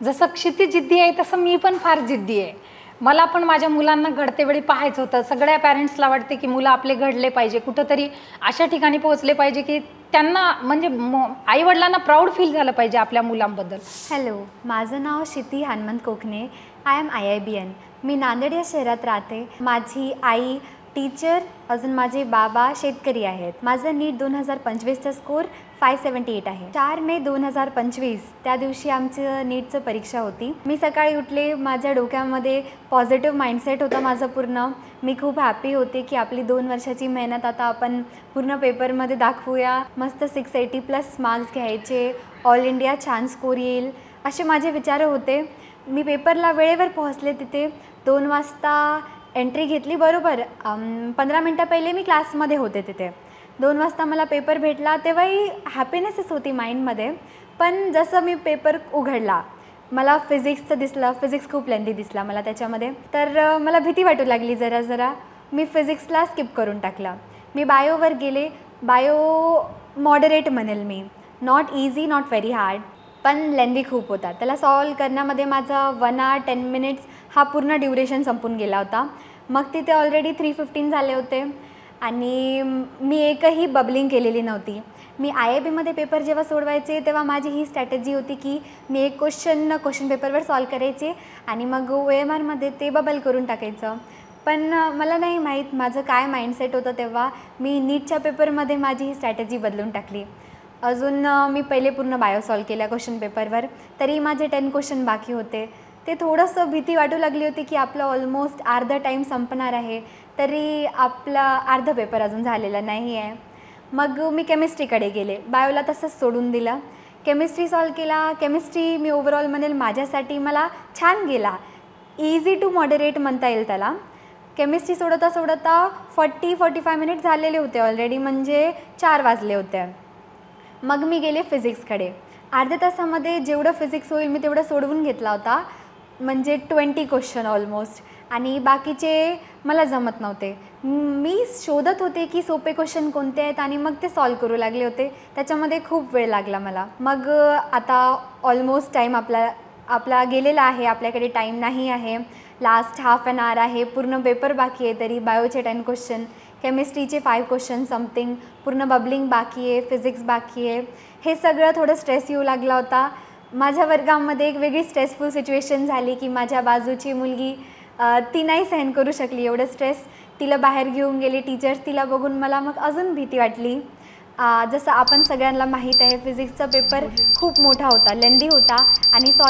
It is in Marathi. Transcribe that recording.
जसं क्षिती जिद्दी आहे तसं मी पण फार जिद्दी आहे. मला पण माझ्या मुलांना घडते वेळी पाहायचं होतं. सगळ्या पॅरेंट्सला वाटते की मुलं आपले घडले पाहिजे, कुठंतरी अशा ठिकाणी पोहोचले पाहिजे की त्यांना म्हणजे आईवडिलांना प्राऊड फील झालं पाहिजे आपल्या मुलांबद्दल. हॅलो, माझं नाव Kshiti Hanumant Kokane. I am IIBN. मी नांदेड या शहरात राहते. माझी आई टीचर, अजून माझे बाबा शेतकरी आहेत. माझं नीट 2025चा स्कोर 578 आहे. 4 मे 2025 त्या दिवशी आमचं नीटचं परीक्षा होती. मी सकाळी उठले, माझ्या डोक्यामध्ये पॉझिटिव्ह माइंडसेट होता माझं पूर्ण. मी खूप हॅपी होते की आपली 2 वर्षाची मेहनत आता आपण पूर्ण पेपरमध्ये दाखवूया. मस्त 680+ मार्क्स घ्यायचे, ऑल इंडिया छान स्कोर येईल, असे माझे विचार होते. मी पेपरला वेळेवर पोहोचले. तिथे 2 वाजता एंट्री घेतली. बरोबर 15 मिनटं पहिले मी क्लासमध्ये होते. तिथे 2 वाजता मला पेपर भेटला. तेव्हाही हॅपीनेसच होती माइंडमध्ये. पण जसं मी पेपर उघडला, मला फिजिक्सचं दिसलं. फिजिक्स खूप लेंदी दिसला मला त्याच्यामध्ये. तर मला भीती वाटू लागली जरा. मी फिजिक्सला स्किप करून टाकलं. मी बायोवर गेले. बायो मॉडरेट म्हणेल मी, not easy, not very hard, पण लेंदी खूप होता. त्याला सॉल्व करण्यामध्ये माझा 1 hour 10 minutes हा पूर्ण ड्युरेशन संपून गेला होता. मग तिथे ऑलरेडी 315 झाले होते आणि मी एकही बबलिंग केलेली नव्हती. मी IIB पेपर जेव्हा सोडवायचे तेव्हा माझी ही स्ट्रॅटेजी होती की मी एक क्वेश्चन पेपरवर सॉल्व करायचे आणि मग OMRमध्ये ते बबल करून टाकायचं. पण मला नाही माहीत माझं काय माइंडसेट होतं तेव्हा. मी नीटच्या पेपरमध्ये माझी ही स्ट्रॅटेजी बदलून टाकली. अजून मी पहिले पूर्ण बायो सॉल्व केल्या क्वेश्चन पेपरवर. तरी माझे 10 क्वेश्चन बाकी होते. ते थोडंसं भीती वाटू लागली होती की आपलं ऑलमोस्ट अर्धा टाईम संपणार आहे, तरी आपला अर्धा पेपर अजून झालेला नाही आहे. मग मी केमिस्ट्रीकडे गेले. बायोला तसंच सोडून दिलं. केमिस्ट्री सॉल्व केला. केमिस्ट्री मी ओव्हरऑल म्हणेल माझ्यासाठी मला छान गेला. इझी टू मॉडरेट म्हणता येईल त्याला. केमिस्ट्री सोडवता 40-45 मिनिट झालेले होते ऑलरेडी, म्हणजे 4 वाजले होते. मग मी गेले फिजिक्सकडे. अर्ध्या तासामध्ये जेवढं फिजिक्स होईल मी तेवढं सोडवून घेतला होता, म्हणजे 20 क्वेश्चन ऑलमोस्ट. आणि बाकीचे मला जमत नव्हते. मी शोधत होते की सोपे क्वेश्चन कोणते आहेत आणि मग ते सॉल्व करू लागले होते. त्याच्यामध्ये खूप वेळ लागला मला. मग आता ऑलमोस्ट टाईम आपला गेलेला आहे. आपल्याकडे टाईम नाही आहे. लास्ट हाफ एन आवर आहे. पूर्ण पेपर बाकी आहे. तरी बायोचे 10 क्वेश्चन, केमिस्ट्रीचे 5 क्वेश्चन समथिंग, पूर्ण बबलिंग बाकी आहे, फिजिक्स बाकी आहे. हे सगळं थोडं स्ट्रेस येऊ लागला होता. माझ्या वर्गामध्ये एक वेगळी स्ट्रेसफुल सिच्युएशन झाली की माझ्या बाजूची मुलगी ती नाही सहन करू शकली एवढं स्ट्रेस. तिला बाहेर घेऊन गेली टीचर्स. तिला बघून मला मग अजून भीती वाटली. जसं आपण सगळ्यांना माहीत आहे फिजिक्सचा पेपर खूप मोठा होता, लेंदी होता आणि सॉल्व